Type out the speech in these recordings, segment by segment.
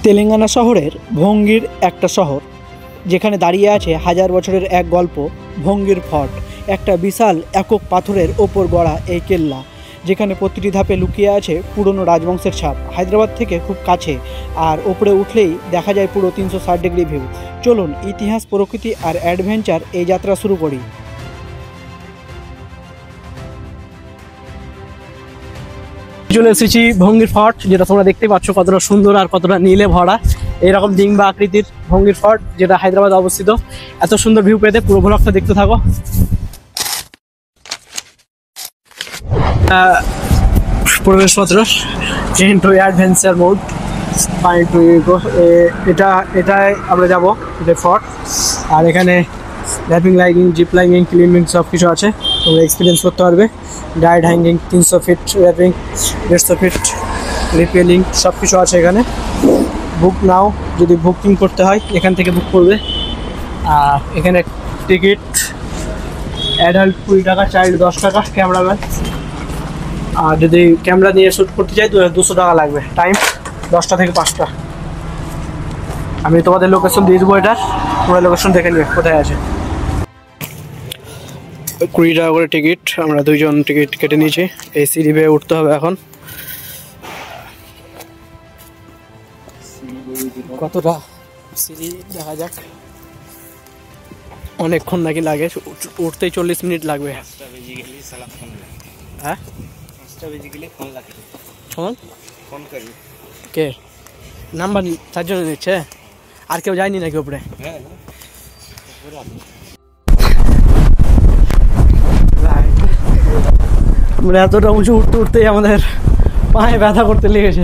তেলেঙ্গানা শহরের ভঙ্গির একটা শহর, যেখানে দাঁড়িয়ে আছে হাজার বছরের এক গল্প ভঙ্গির ফর্ট। একটা বিশাল একক পাথরের ওপর গড়া এই কেল্লা, যেখানে প্রতিটি ধাপে লুকিয়ে আছে পুরনো রাজবংশের ছাপ। হায়দ্রাবাদ থেকে খুব কাছে, আর ওপরে উঠলেই দেখা যায় পুরো 360 ডিগ্রি ভিউ। চলুন ইতিহাস, প্রকৃতি আর অ্যাডভেঞ্চার এই যাত্রা শুরু করি। চলে এসেছি ভঙ্গির ফর্ট, যেটা তোমরা দেখতে পাচ্ছ কতটা সুন্দর আর কতটা নীলে ভরা। এইরকম ডিম্বা আকৃতির ভঙ্গির ফর্ট, যেটা হায়দ্রাবাদে অবস্থিত। এত সুন্দর ভিউ পেতে পুরো ব্লগটা দেখতে থাকো। প্রবেশপত্র ইনটু অ্যাডভেঞ্চার মোড, এটাই আমরা যাবো, এটা ফর্ট। আর এখানে rappelling lining, zip lining, climbing সব কিছু আছে, তোমরা এক্সপিরিয়েন্স করতে পারবে। Guide hanging, 300 feet rappelling, 150 feet rappelling, সব কিছু আছে এখানে। বুক নাও, যদি বুকিং করতে হয় এখান থেকে বুক করবে। আর এখানে টিকিট অ্যাডাল্ট 20 টাকা, চাইল্ড 10 টাকা, ক্যামেরাম্যান। আর যদি ক্যামেরা নিয়ে শ্যুট করতে চাই 200 টাকা লাগবে। টাইম 10টা থেকে 5টা। আমি তোমাদের লোকেশন দিয়ে দেবো, এটার পুরো লোকেশন দেখে নিবে কোথায় আছে। 20 টাকা করে টিকিট, আমরা 2 জন টিকিট কেটে নিয়েছি। এই সিঁড়ি বেয়ে উঠতে হবে এখন। কতটা সিঁড়ি দেখা যাক। অনেকক্ষণ নাকি লাগে, উঠতেই 40 মিনিট লাগবে। হ্যাঁ, ফোন কে নাম্বার তার জন্য নিচ্ছে? আর কেউ যায়নি নাকি উপরে? মানে এতটা উঁচু উঠতে উঠতেই আমাদের পায়ে ব্যথা করতে লেগেছে।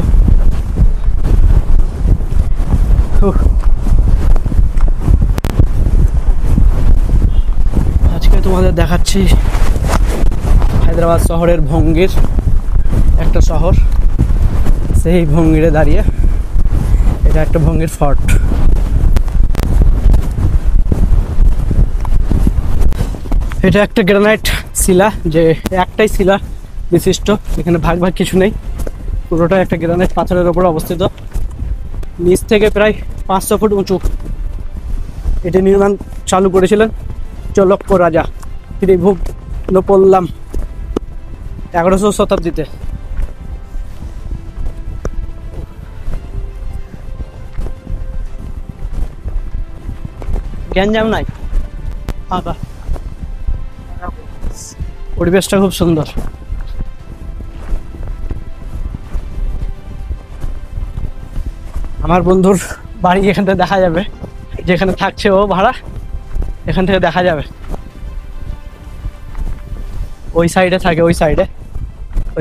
আজকে তোমাদের দেখাচ্ছি হায়দ্রাবাদ শহরের ভঙ্গির একটা শহর, সেই ভঙ্গিরে দাঁড়িয়ে। এটা একটা ভঙ্গির ফর্ট। এটা একটা গ্রানাইট শিলা, যে একটাই শিলা বিশিষ্ট, এখানে ভাগ ভাগ কিছু নেই। পুরোটা একটা গ্রানাইট পাথরের ওপর অবস্থিত। নিচ থেকে প্রায় 500 ফুট উঁচু। এটি নির্মাণ চালু করেছিলেন চলক্য রাজা ত্রিভুবনপল্লাম 11শো শতাব্দীতে। গ্যাঞ্জাম নাই, ফাঁকা, পরিবেশটা খুব সুন্দর। আমার বন্ধুর বাড়ি এখান থেকে দেখা যাবে, যেখানে থাকছে ও ভাড়া, এখান থেকে দেখা যাবে। ওই সাইডে থাকে, ওই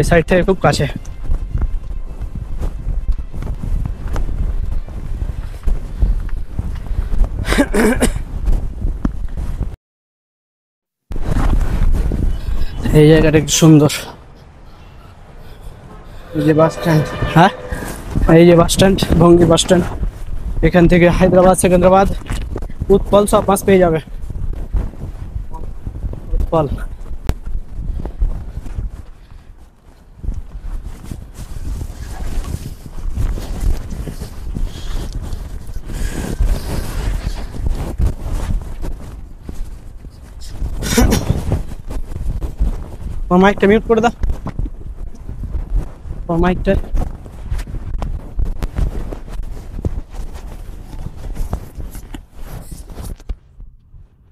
সাইড থেকে খুব কাছে। এই জায়গাটা একটু সুন্দর। এই যে বাস স্ট্যান্ড, হ্যাঁ এই যে বাস স্ট্যান্ড, ভঙ্গি বাস স্ট্যান্ড। এখান থেকে হায়দ্রাবাদ, সেকেন্দ্রাবাদ, উৎপল সব বাস পেয়ে যাবে। উৎপল মাইকটা মিউট করে দাও, মাইকটা।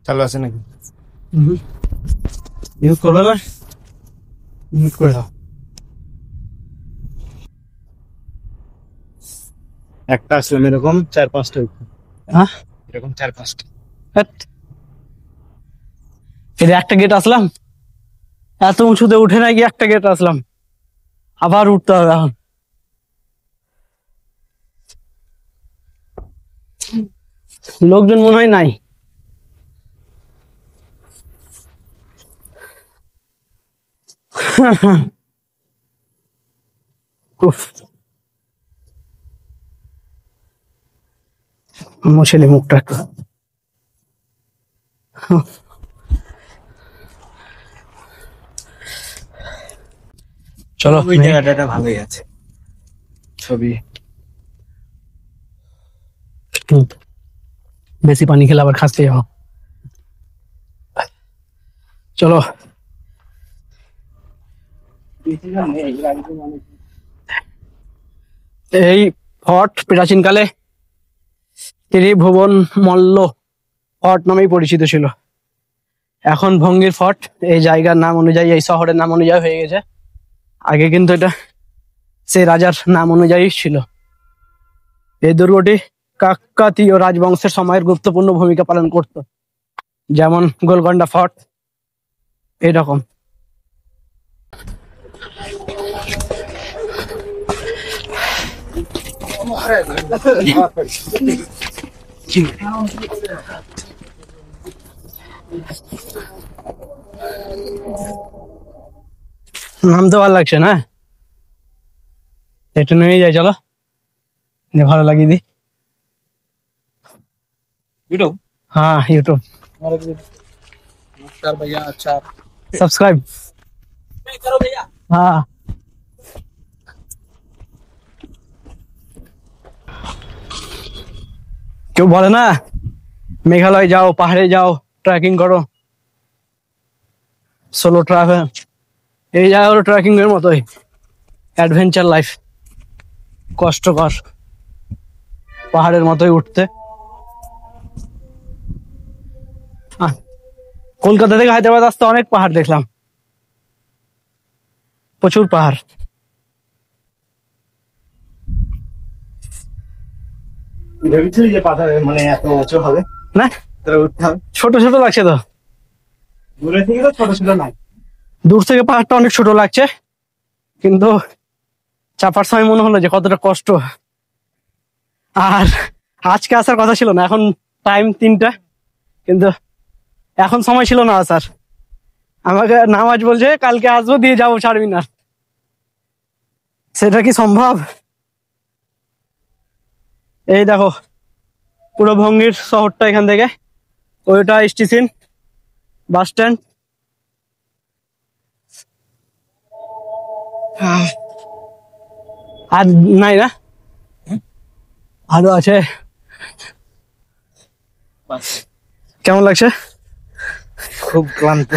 চালু আছে নাকি? মিউট করবে না, মিউট করে দাও। একটা আসলাম এরকম 4-5টা, হ্যাঁ এরকম 4-5টা। এটা একটা গেট আসলাম, এত উঁচুতে উঠে না গিয়ে একটা গেট আসলাম, আবার উঠতে হবে এখন। লোকজন মনে হয় নাই। মুছেলি মুখটা একটু। চলো, ওই জায়গাটা ভালোই আছে ছবি। বেশি পানি খেলে আবার খাসতে যাও। চলো এই ফর্ট প্রাচীনকালে ত্রিভুবন মল্ল ফর্ট নামেই পরিচিত ছিল। এখন ভঙ্গির ফর্ট এই জায়গার নাম অনুযায়ী, এই শহরের নাম অনুযায়ী হয়ে গেছে। আগে কিন্তু এটা সেই রাজার নাম অনুযায়ী ছিল। এই দুর্গটি কাকতীয় রাজবংশের সময়ের গুরুত্বপূর্ণ ভূমিকা পালন করত, যেমন গোলকন্ডা ফর্ট এইরকম। নাম তো ভালো লাগছে না, একটু নেমে যাই চলো, ভালো লাগিয়ে দি। यूट्यूब हाँ यूट्यूब नमस्कार भैया। अच्छा सब्सक्राइब करो भैया। हाँ কেউ বলে না মেঘালয় যাও, পাহাড়ে যাও, ট্রেকিং করো, সোলো ট্রাভেল। এই জায়গা হলো ট্রেকিং এর মতোই, অ্যাডভেঞ্চার লাইফ, কষ্টকর, পাহাড়ের মতোই উঠতে। কলকাতা থেকে হায়দ্রাবাদ আসতে অনেক পাহাড় দেখলাম, প্রচুর পাহাড়। ভেবেছিলি যে পাথর মানে এত উঁচু হবে না, তাহলে উঠতে হবে? ছোট ছোট লাগছে তো, দূরে থেকে তো ছোট ছোট নাই। দূর থেকে পাহাড়টা অনেক ছোট লাগছে, কিন্তু চাপার সময় মনে হলো যে কতটা কষ্ট। আর আজকে আসার কথা ছিল না, এখন টাইম 3টা, কিন্তু এখন সময় ছিল না আসার। আমাকে নামাজ বলছে কালকে আসবো, দিয়ে যাবো চারমিনার। সেটা কি সম্ভব? এই দেখো পুরো ভঙ্গির শহরটা এখান থেকে, ওইটা স্টেশন, বাস স্ট্যান্ড। আর নাই না, আরো আছে। কেমন লাগছে? খুব ক্লান্ত,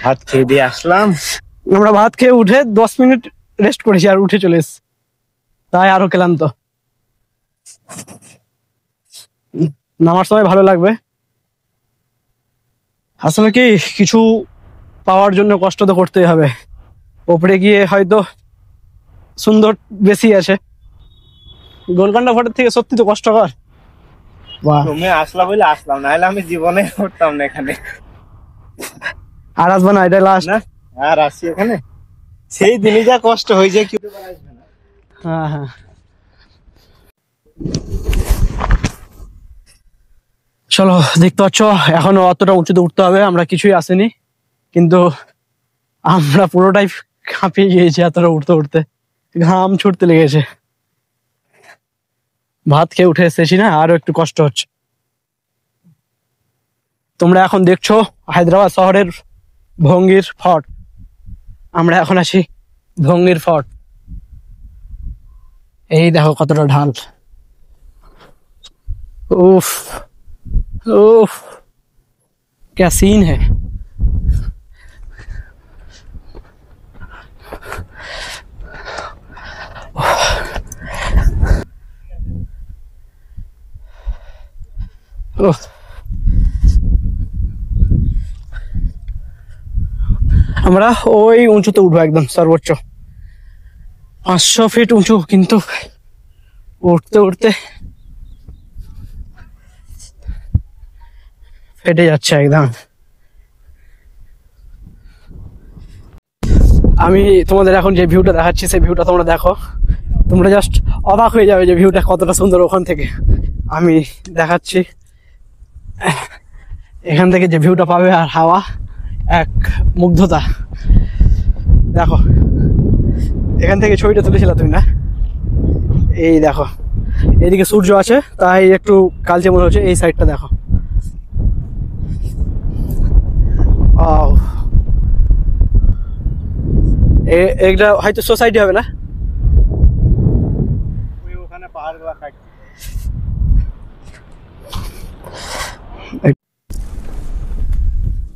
হাত খেয়ে দিয়ে আসলাম। আমরা ভাত খেয়ে উঠে 10 মিনিট রেস্ট করেছি আর উঠে চলে এসেছি, তাই আরো ক্লান্ত। নামার সময় ভালো লাগবে। আসলে কি, কিছু পাওয়ার জন্য কষ্ট তো করতেই হবে। ওপরে গিয়ে হয়তো সুন্দর বেশি আছে, গোলকন্ডা ফোর্টের থেকে সত্যি তো কষ্টকর। বাহ, তুমি আসলা বলে আসলাম, না হলে আমি জীবনে উঠতাম না এখানে। আর আসবো না, এটা লাস্ট। না আর আসি এখানে, সেই দিনই যা কষ্ট হয়ে যায় কেউ আসবে না। হ্যাঁ হ্যাঁ, চলো। দেখতে পাচ্ছ এখনো অতটা উঁচুতে উঠতে হবে, আমরা কিছুই আসেনি, কিন্তু আমরা পুরোটাই কাঁপিয়ে গিয়েছি এতটা উঠতে উঠতে, ঘাম ছুটতে লেগেছে। ভাত খেয়ে উঠে এসেছি না, আরো একটু কষ্ট হচ্ছে। তোমরা এখন দেখছো হায়দ্রাবাদ শহরের ভঙ্গির ফর্ট, আমরা এখন আছি ভঙ্গির ফর্ট। এই দেখো কতটা ঢাল, উফ उफ, क्या सीन है। আমরা ওই উঁচুতে উঠবো, একদম সর্বোচ্চ 500 ফিট উঁচু, কিন্তু উঠতে উঠতে ফেটে যাচ্ছে একদম। আমি তোমাদের এখন যে ভিউটা দেখাচ্ছি, সেই ভিউটা তোমরা দেখো, তোমরা জাস্ট অবাক হয়ে যাবে যে ভিউটা কতটা সুন্দর ওখান থেকে। আমি দেখাচ্ছি, এখান থেকে যে ভিউটা পাবে, আর হাওয়া, এক মুগ্ধতা। দেখো এখান থেকে ছবিটা তুলেছিল তুমি না, এই দেখো এইদিকে সূর্য আছে, তাই একটু কালচে মনে হচ্ছে। এই সাইডটা দেখো, এটা হয়তো সোসাইটি হবে না, ওখানে পাহাড়গুলো কাটছে।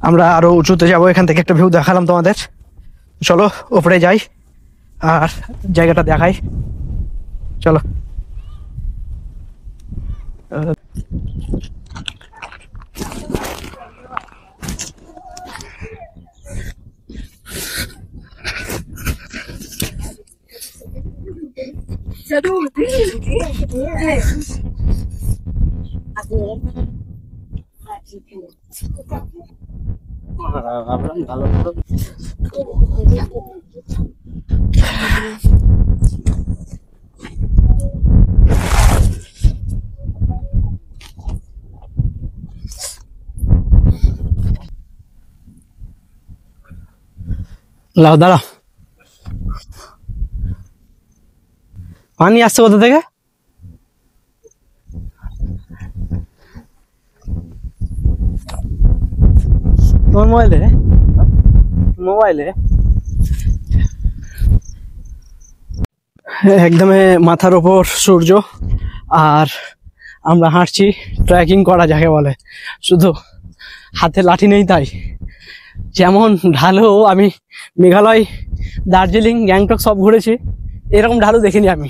আমরা আরো উঁচুতে যাবো, এখান থেকে একটা ভিউ দেখালাম তোমাদের, চলো উপরে যাই আর জায়গাটা দেখাই, চলো। লাও দাঁড়াও, পানি আসছে কোথা থেকে? তোমার মোবাইলে একদমই মাথার ওপর সূর্য, আর আমরা হাঁটছি, ট্রেকিং করা যাকে বলে, শুধু হাতে লাঠি নেই তাই। যেমন ঢালু আমি মেঘালয়, দার্জিলিং, গ্যাংটক সব ঘুরেছি, এরকম ঢালু দেখিনি আমি।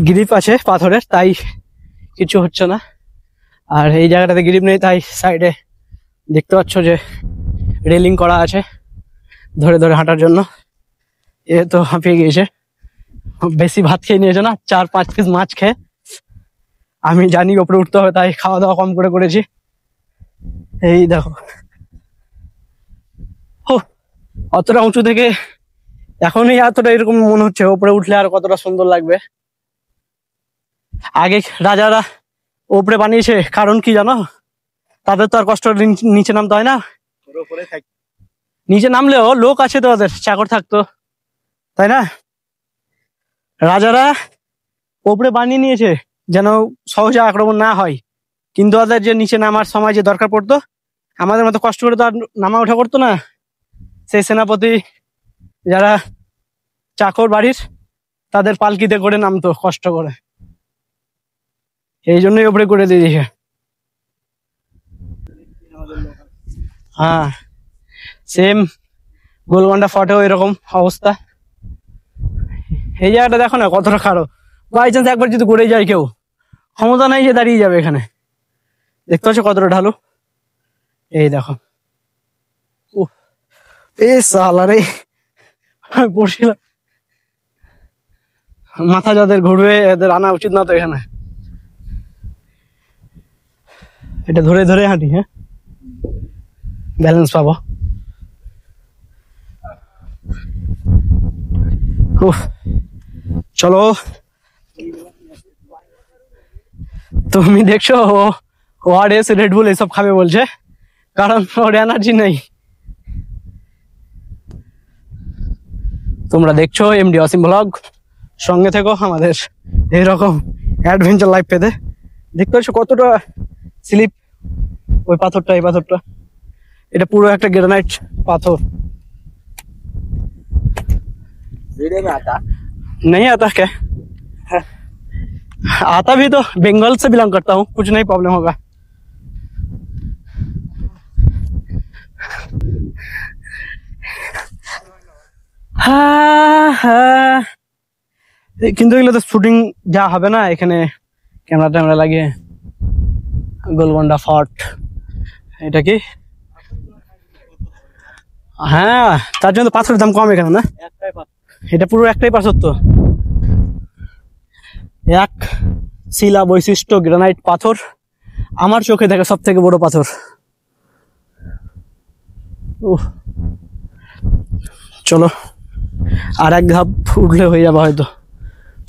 গ্রিপ আছে পাথরের, তাই কিছু হচ্ছে না। আর এই জায়গাটাতে গ্রিপ নেই, তাই সাইডে দেখতে পাচ্ছ যে রেলিং করা আছে ধরে ধরে হাঁটার জন্য। এ তো হাঁপিয়ে গিয়েছে, বেশি ভাত খেয়ে নিয়েছে না, 4-5 পিস মাছ খেয়ে। আমি জানি ওপরে উঠতে হবে, তাই খাওয়া দাওয়া কম করে করেছি। এই দেখো, ও অতটা উঁচু থেকে এখনই এতটা এরকম মনে হচ্ছে, ওপরে উঠলে আর কতটা সুন্দর লাগবে। আগে রাজারা ওপরে বানিয়েছে, কারণ কি জানো? তাদের তো আর কষ্ট নিচে নামতে হয় না, নিচে নামলেও লোক আছে তো, ওদের চাকর থাকতো, তাই না? রাজারা ওপরে বানিয়ে নিয়েছে যেন সহজে আক্রমণ না হয়, কিন্তু ওদের যে নিচে নামার সময় যে দরকার পড়তো, আমাদের মতো কষ্ট করে তো আর নামা ওঠা করতো না। সেই সেনাপতি যারা চাকর বাড়ির, তাদের পালকিতে করে নামতো কষ্ট করে, এই জন্যই ওপরে করে দিয়েছে। হ্যাঁ, সেম গোলকন্ডা ফটেও এরকম অবস্থা। এই জায়গাটা দেখো না কতটা খারাপ, বাই চান্স একবার যদি ঘুরে যায় কেউ, ক্ষমতা নাই যে দাঁড়িয়ে যাবে এখানে। দেখতে পাচ্ছ কতটা ঢালু, এই দেখো। সালারে পড়ছিলাম, মাথা যাদের ঘুরবে এদের আনা উচিত না তো এখানে। এটা ধরে ধরে হাঁটি, হ্যাঁ, ব্যালেন্স পাবো। চলো, তুমি দেখছো ওআরএস, রেডবুল এসব খাবে বলছে, কারণ ওর এনার্জি নেই। তোমরা দেখছো এমডি অসীম ব্লগ, সঙ্গে থেকো আমাদের এইরকম অ্যাডভেঞ্চার লাইফ পেতে। দেখতে পাচ্ছ কতটা স্লিপ, ওই পাথরটা, এই পাথরটা, এটা পুরো একটা গ্রানাইট পাথর। नहीं आता क्या? आता भी तो बंगाल से बिलोंग करता हूँ, कुछ नहीं प्रॉब्लम होगा। কিন্তু এগুলো তো শুটিং যা হবে না, এখানে ক্যামেরা ট্যামেরা লাগিয়ে। গোলকন্ডা ফোর্ট, এটা কি? হ্যাঁ, তার জন্য পাথরের দাম কম এখানে না? এটা পুরো একটাই পাথর তো, এক শিলা বৈশিষ্ট্য গ্রানাইট পাথর, আমার চোখে দেখা সব থেকে বড় পাথর। চলো আর এক ধাপ উঠলে হয়ে যাবে হয়তো,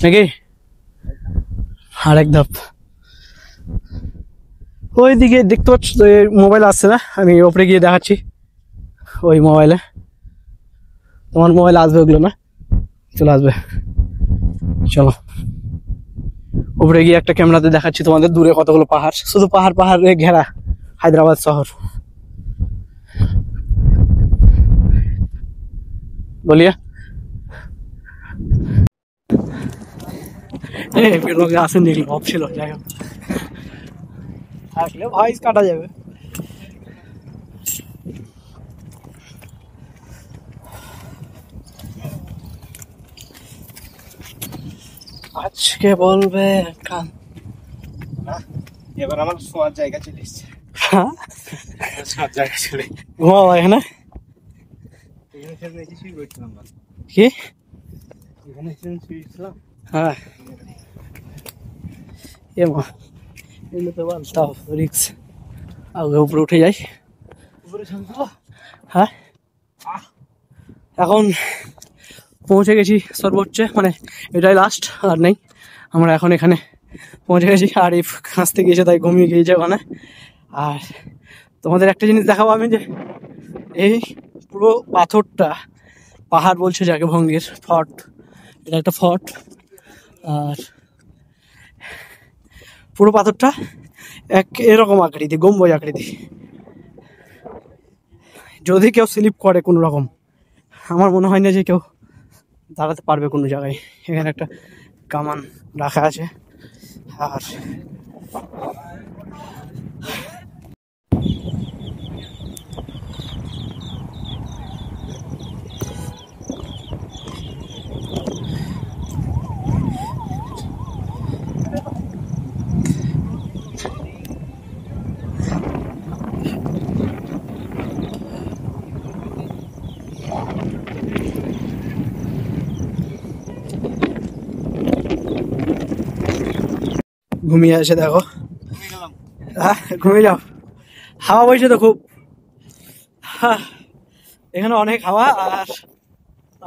নাকি? আর এক ধাপ। ওইদিকে দেখতে পাচ্ছ মোবাইল আসছে না, আমি ওপরে গিয়ে দেখাচ্ছি। ওই মোবাইলে, তোমার মোবাইল আসবে ওগুলো না? চলে আসবে, চলো উপরে গিয়ে একটা ক্যামেরাতে দেখাচ্ছি তোমাদের দূরে কতগুলো পাহাড়, শুধু পাহাড় পাহাড়ে ঘেরা হায়দ্রাবাদ শহর। বলিয়ে আসেন দেখি, ভাব ছিল, যাই হোক। আসলে ভয়েস কাটা যাবে। আজকে বলবে কান। এবার আমার শোয়ার জায়গা চলে এসছে। শোয়ার জায়গা চলে ঘুমাবো এখানে এখানে এসে শুয়ে পড়ছিলাম না। কি? এখানে এসে শুয়েছিলাম। হ্যাঁ এমা এগুলো তো বল তাও রিক্স। আগে উপরে উঠে যাই। উপরে শান্ত। হ্যাঁ এখন পৌঁছে গেছি সর্বোচ্চ, মানে এটাই লাস্ট, আর নেই। আমরা এখন এখানে পৌঁছে গেছি, আর এই খাঁচতে গিয়েছে তাই ঘুমিয়ে গিয়েছে ওখানে। আর তোমাদের একটা জিনিস দেখাবো আমি, যে এই পুরো পাথরটা, পাহাড় বলছে যাকে ভঙ্গির ফর্ট, এটা একটা ফর্ট। আর পুরো পাথরটা এক এরকম আকৃতি, গম্বুজ আকৃতি। যদি কেউ স্লিপ করে কোনো রকম, আমার মনে হয় না যে কেউ দাঁড়াতে পারবে কোনো জায়গায়। এখানে একটা কামান রাখা আছে। আর ঘুমিয়ে আসে দেখো। হ্যাঁ ঘুমিয়ে যাও, হাওয়া বইছে তো খুব। হ্যাঁ এখানে অনেক হাওয়া, আর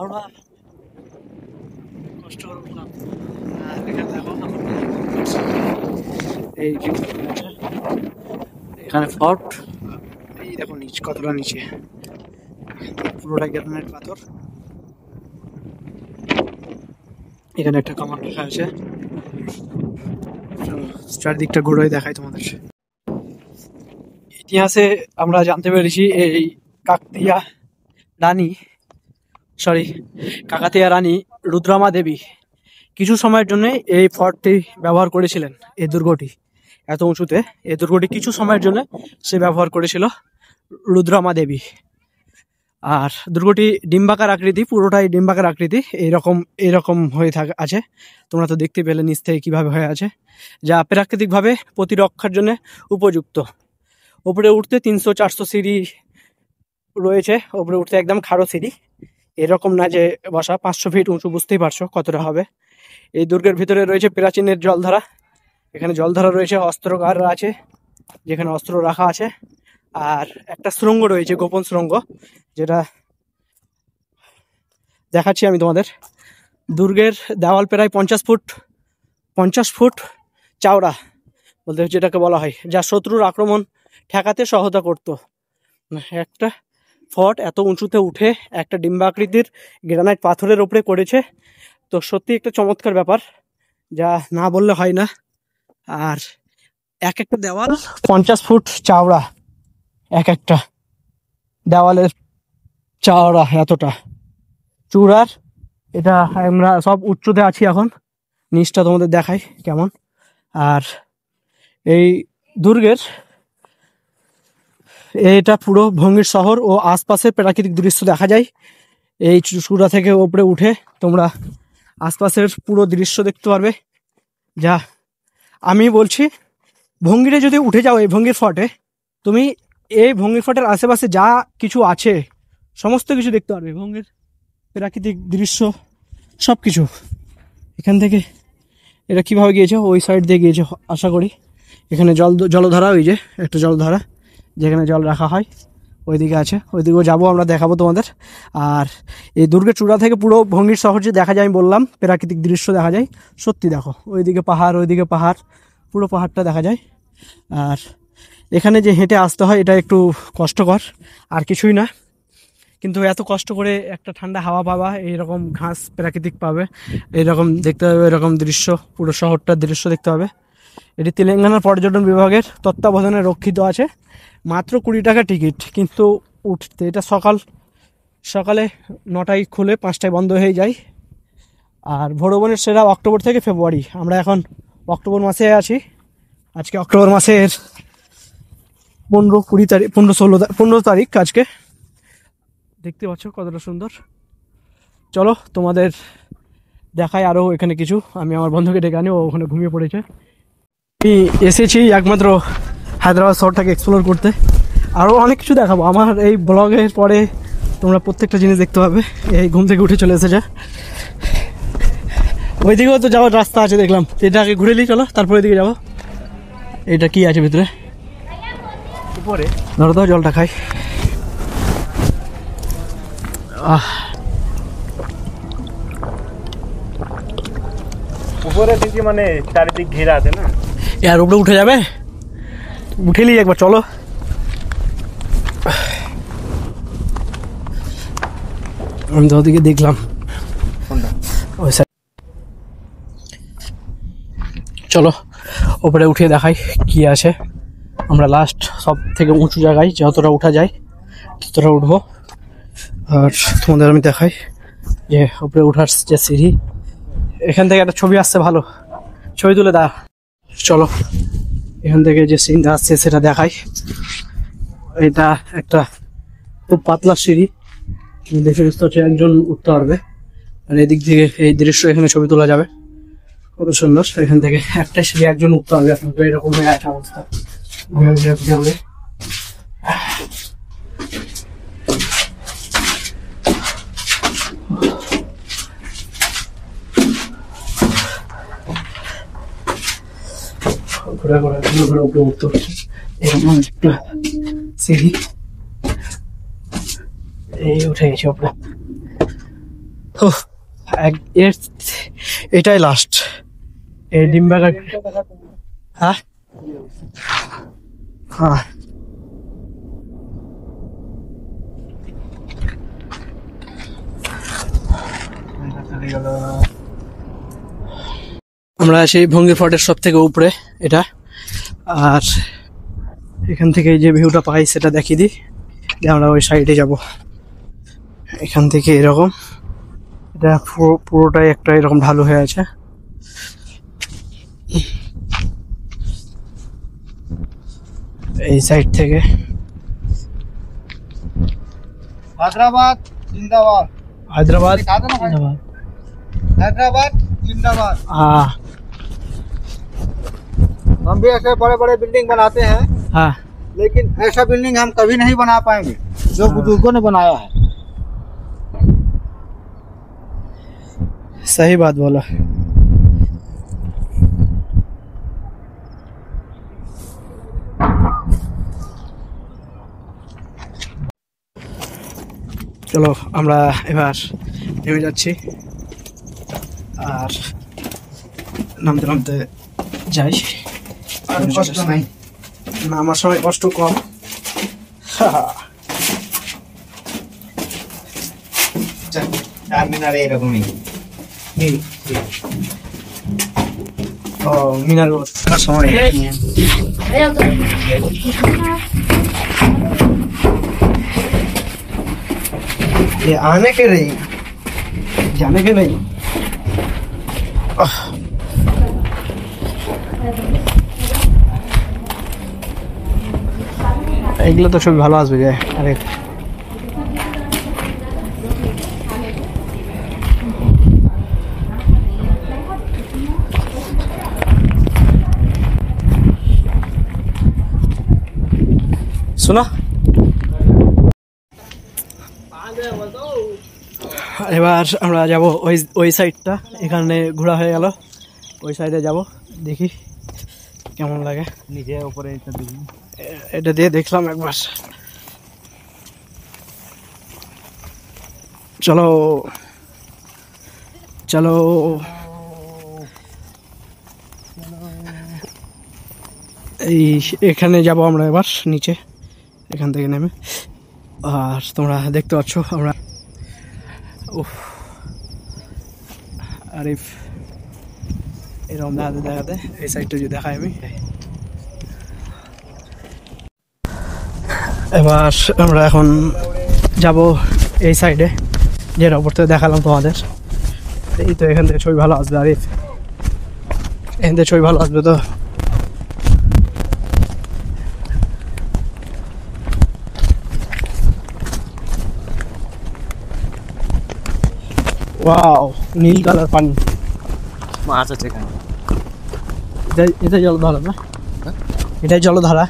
আমরা কষ্ট করে উঠলাম। আর এখানে দেখো এই যে এখানে ফর্ট, এই দেখো নিচ কতটা নিচে, পুরোটা গ্রানাইট পাথর। এখানে একটা কামান রাখা আছে, চারদিকটা ঘুরে দেখাই তোমাদের। ইতিহাসে আমরা জানতে পেরেছি এই কাকাতিয়া রানী রুদ্রমা দেবী কিছু সময়ের জন্য এই ফর্টটি ব্যবহার করেছিলেন। এই দুর্গটি এত উঁচুতে, এই দুর্গটি কিছু সময়ের জন্য সে ব্যবহার করেছিল রুদ্রমা দেবী। আর দুর্গটি ডিম্বাকার আকৃতি, পুরোটাই ডিম্বাকার আকৃতি, এইরকম হয়ে আছে। তোমরা তো দেখতে পেলে নিচ থেকে কীভাবে হয়ে আছে, যা প্রাকৃতিকভাবে প্রতিরক্ষার জন্য উপযুক্ত। ওপরে উঠতে 300-400 সিঁড়ি রয়েছে, ওপরে উঠতে একদম খাড়ো সিঁড়ি, এরকম না যে বসা। 500 ফিট উঁচু, বুঝতেই পারছো কতটা হবে। এই দুর্গের ভিতরে রয়েছে প্রাচীনের জলধারা, এখানে জলধারা রয়েছে, অস্ত্রাগার আছে যেখানে অস্ত্র রাখা আছে। আর একটা সুড়ঙ্গ রয়েছে, গোপন সুড়ঙ্গ, যেটা দেখাচ্ছি আমি তোমাদের। দুর্গের দেওয়াল প্রায় 50 ফুট চওড়া বলতে যেটাকে বলা হয়, যা শত্রুর আক্রমণ ঠেকাতে সহায়তা করত। একটা ফর্ট এত উঁচুতে উঠে একটা ডিম্বাকৃতির গ্রানাইট পাথরের ওপরে করেছে, তো সত্যি একটা চমৎকার ব্যাপার, যা না বললে হয় না। আর এক একটা দেওয়াল 50 ফুট চওড়া, এক একটা দেওয়ালের চওড়া এতটা চূড়ার। এটা আমরা সব উচ্চতে আছি এখন, নিচটা তোমাদের দেখাই কেমন। আর এই দুর্গের এটা পুরো ভঙ্গির শহর ও আশপাশের প্রাকৃতিক দৃশ্য দেখা যায়। এই চূড়া থেকে ওপরে উঠে তোমরা আশপাশের পুরো দৃশ্য দেখতে পারবে। যা আমি বলছি, ভঙ্গিরে যদি উঠে যাও এই ভঙ্গির ফর্টে, তুমি এই ভঙ্গির ফর্টের আশেপাশে যা কিছু আছে সমস্ত কিছু দেখতে পারবে। ভঙ্গির প্রাকৃতিক দৃশ্য সব কিছু। এখান থেকে এটা কিভাবে গিয়েছে, ওই সাইড দিয়ে গিয়েছে আশা করি। এখানে জলধারা, ওই যে একটা জলধারা যেখানে জল রাখা হয়, ওইদিকে আছে, ওইদিকেও যাবো আমরা, দেখাবো তোমাদের। আর এই দুর্গের চূড়া থেকে পুরো ভঙ্গির শহর যে দেখা যায়, আমি বললাম প্রাকৃতিক দৃশ্য দেখা যায়। সত্যি দেখো, ওইদিকে পাহাড়, পুরো পাহাড়টা দেখা যায়। আর এখানে যে হেঁটে আসতে হয়, এটা একটু কষ্টকর, আর কিছুই না। কিন্তু এত কষ্ট করে একটা ঠান্ডা হাওয়া পাবা, এইরকম ঘাস প্রাকৃতিক পাবে, এইরকম দেখতে পাবে, এরকম দৃশ্য, পুরো শহরটার দৃশ্য দেখতে পাবে। এটি তেলেঙ্গানার পর্যটন বিভাগের তত্ত্বাবধানে রক্ষিত আছে। মাত্র 20 টাকা টিকিট, কিন্তু উঠতে এটা সকালে 9টায় খুলে 5টায় বন্ধ হয়ে যায়। আর ভ্রমণের সেরা অক্টোবর থেকে ফেব্রুয়ারি, আমরা এখন অক্টোবর মাসে আছি। আজকে অক্টোবর মাসের 15-20 তারিখ 15 তারিখ আজকে। দেখতে পাচ্ছ কতটা সুন্দর। চলো তোমাদের দেখাই আরও এখানে কিছু। আমি আমার বন্ধুকে ডেকে আনি, ও ওখানে ঘুমিয়ে পড়েছে। আমি এসেছি একমাত্র হায়দ্রাবাদ শহরটাকে এক্সপ্লোর করতে। আরও অনেক কিছু দেখাবো আমার এই ব্লগের পরে, তোমরা প্রত্যেকটা জিনিস দেখতে পাবে। এই ঘুম থেকে উঠে চলে এসেছে। ওইদিকেও তো যাওয়ার রাস্তা আছে দেখলাম, এটা আগে ঘুরে নিই চলো, তারপরে দিকে যাবো। এটা কি আছে ভিতরে? উপরে ধরো তো জলটা খাই। উপরে থেকে মানে চারিদিক ঘেরা আছে না? এর উপরে উঠে যাবে, উঠে নিই একবার চলো। আমি তো ওদিকে দেখলাম ওই সাইড। চলো ওপরে উঠে দেখাই কি আছে। আমরা লাস্ট সব থেকে উঁচু জায়গায় যতটা উঠা যায় ততটা উঠবো, আর তোমাদের আমি দেখাই যে ওপরে উঠার যে সিঁড়ি। এখান থেকে একটা ছবি আসছে, ভালো ছবি তুলে দা। চলো এখান থেকে যে সিনটা আসছে সেটা দেখাই। এটা একটা খুব পাতলা সিঁড়ি, দেখে বুঝতে হচ্ছে একজন উঠতে পারবে। আর এদিক থেকে এই দৃশ্য এখানে ছবি তোলা যাবে, কত সুন্দর। এখান থেকে একটা সিঁড়ি একজন উঠতে পারবে। এখন তো এরকম হয়ে আছে অবস্থা, ঘুরে উপরে উঠতে হচ্ছে। এরকম একটা সিঁড়ি, এই উঠে গেছে উপরে। এটাই লাস্ট এই ডিমবাগার। হ্যাঁ হ্যাঁ আমরা সেই ভঙ্গির ফটের সব থেকে উপরে এটা। আর এখান থেকে যে ভিউটা পাই সেটা দেখিয়ে দিই, আমরা ওই সাইডে যাব। এখান থেকে এরকম, এটা পুরোটাই একটা এরকম ঢালু হয়ে আছে। এই সাইড থেকে हैदराबाद जिंदाबाद, হায়দ্রাবাদ हैदराबाद जिंदाबाद। हाँ हम भी ऐसे बड़े बड़े बिल्डिंग बनाते हैं, हाँ लेकिन ऐसा बिल्डिंग हम कभी नहीं बना पाएंगे जो बुजुर्गों ने बनाया है। सही बात बोला। চলো আমরা এবার নেমে যাচ্ছি, আর নামতে নামতে যাই। আর কষ্ট নাই, না আমার সময় কষ্ট কম। চারমিনার এরকমই। ও মিনার সময় ये आने के नहीं जाने के नहीं। এগুলো তো ছবি ভালো আসবে যে। আরে শোনা, এবার আমরা যাব ওই সাইডটা। এখানে ঘোরা হয়ে গেল, ওই সাইডে যাব, দেখি কেমন লাগে। নিচে উপরে এটা দেখি, এটা দিয়ে দেখলাম একবার। চলো চলো এই এখানে যাব আমরা এবার নিচে, এখান থেকে নেমে। আর তোমরা দেখতে পাচ্ছ আমরা আরিফ এরকম দেখাতে দেখাতে এই সাইডটা যদি দেখাই আমি। এবার আমরা এখন যাব এই সাইডে, যেটা উপর থেকে দেখালাম তোমাদের। এই তো এখান থেকে ছবি ভালো আসবে আরিফ, এখান থেকে ছবি ভালো আসবে তো। ওয়াও, নীল কালার পানি। মাছ আছে এখানে। এটাই জলধারা না? এটাই জলধারা।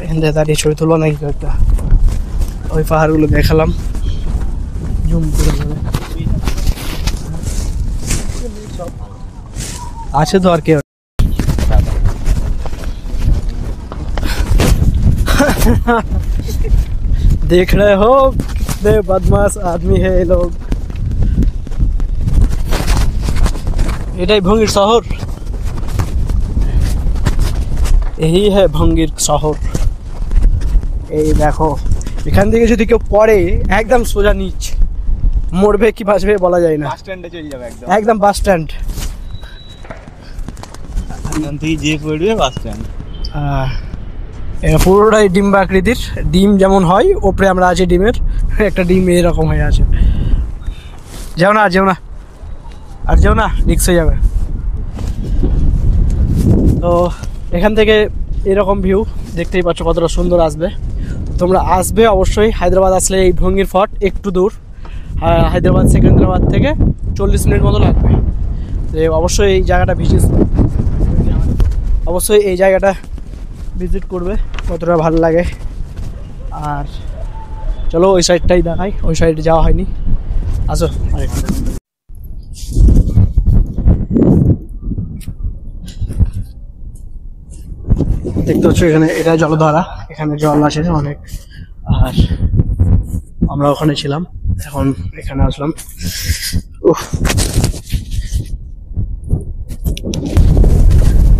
এখানে দাঁড়িয়ে ছবি তুলবো নাকি একটা? ওই পাহাড়গুলো দেখালাম জুম করে করে। আছে তো আর কেউ। देख रहे हो कितने बदमाश आदमी है ये लोग। এটাই ভঙ্গির শহর, এই है ভঙ্গির শহর। এই দেখো, এখান থেকে যদি কেউ পড়ে একদম সোজা নিচ, মরবে কি বাঁচবে বলা যায় না। বাস স্ট্যান্ডে চলে যাবে একদম। একদম বাস স্ট্যান্ড। এখান থেকে যে পড়বে বাস স্ট্যান্ড। এটা পুরোটাই ডিম আকৃতির। ডিম যেমন হয়, ওপরে আমরা আছি ডিমের, একটা ডিম এরকম হয়ে আছে। যেও না, যেও না, আর যেও না, রিক্স হয়ে যাবে। তো এখান থেকে এরকম ভিউ দেখতেই পাচ্ছ কতটা সুন্দর আসবে। তোমরা আসবে অবশ্যই। হায়দ্রাবাদ আসলে এই ভঙ্গির ফোর্ট একটু দূর, হায়দ্রাবাদ সেকেন্দ্রাবাদ থেকে 40 মিনিট মতো লাগবে। তো অবশ্যই এই জায়গাটা ভিজিট করবে, কতটা ভালো লাগে। আর চলো ওই সাইডটাই দেখাই, ওই সাইডে যাওয়া হয়নি। আসো দেখতে পাচ্ছ এখানে, এটা জলধারা, এখানে জল আছে অনেক। আর আমরা ওখানে ছিলাম, এখন এখানে আসলাম।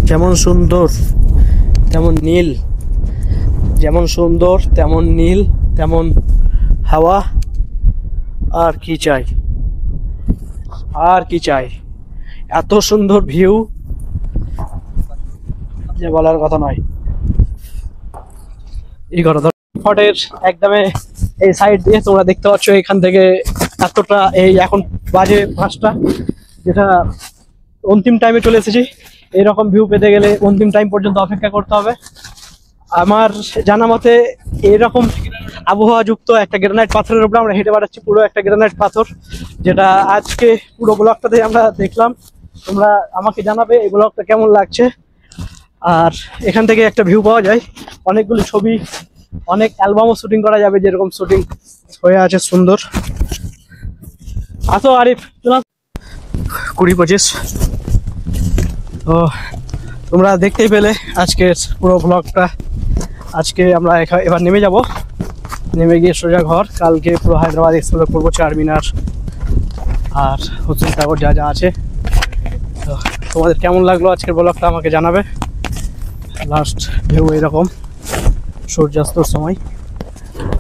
যেমন সুন্দর তেমন নীল, যেমন সুন্দর তেমন নীল, তেমন হাওয়া। আর কি চাই, আর কি চাই? এত সুন্দর ভিউ যে বলার কথা নয়। এই ঘর ফটের একদমে এই সাইড দিয়ে তোমরা দেখতে পাচ্ছ, এখান থেকে এতটা, এই এখন বাজে 5টা, যেটা অন্তিম টাইমে চলে এসেছি। এইরকম ভিউ পেতে গেলে অন্তিম টাইম পর্যন্ত অপেক্ষা করতে হবে। আমার জানা মতে এরকম আবহাওয়া যুক্ত একটা গ্রানাইট পাথরের উপরে আমরা হেঁটে বেড়াচ্ছি, পুরো একটা গ্রানাইট পাথর, যেটা আজকে পুরো ব্লগটাতে আমরা দেখলাম। তোমরা আমাকে জানাবে এই ব্লগটা কেমন লাগছে। আর এখান থেকে একটা ভিউ পাওয়া যায়, অনেকগুলো ছবি, অনেক অ্যালবামও শুটিং করা যাবে, যেরকম শুটিং হয়ে আছে সুন্দর। আসো আরিফ, 20-25। তো তোমরা দেখতেই পেলে আজকের পুরো ব্লগটা। আজকে আমরা এবার নেমে যাব, নেমে গিয়ে সোজা ঘর। কালকে পুরো হায়দ্রাবাদ এক্সপ্লোর করবো, চারমিনার আর হুসেন সাগর যা যা আছে। তো তোমাদের কেমন লাগলো আজকের ব্লগটা আমাকে জানাবে। লাস্ট ভিউ এরকম সূর্যাস্তর সময়।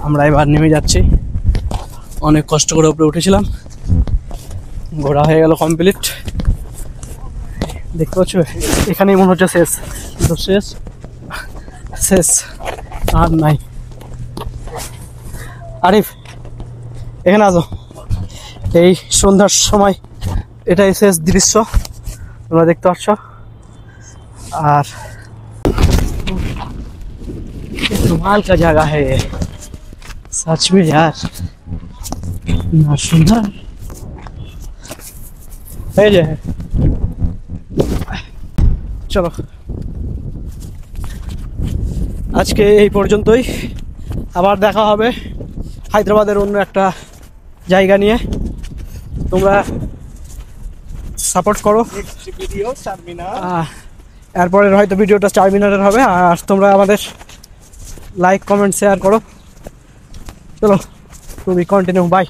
আমরা এবার নেমে যাচ্ছি, অনেক কষ্ট করে উপরে উঠেছিলাম, ঘোরা হয়ে গেল কমপ্লিট। দেখতে পাচ্ছ এখানেই মনে হচ্ছে শেষ, কিন্তু শেষ আর নাই। আরিফ এখানে আসো, এই সন্ধ্যার সময় এটাই শেষ দৃশ্য তোমরা দেখতে পাচ্ছ। আর कमाल का जगह है ये, सच में यार, ना सुंदर है ये। চলো আজকে এই পর্যন্তই, আবার দেখা হবে হায়দ্রাবাদের অন্য একটা জায়গা নিয়ে। তোমরা সাপোর্ট করো। ভিডিও চারমিনার, এরপরের হয়তো ভিডিওটা চারমিনারের হবে। আর তোমরা আমাদের লাইক কমেন্ট শেয়ার করো। চলো, তুমি কন্টিনিউ, বাই।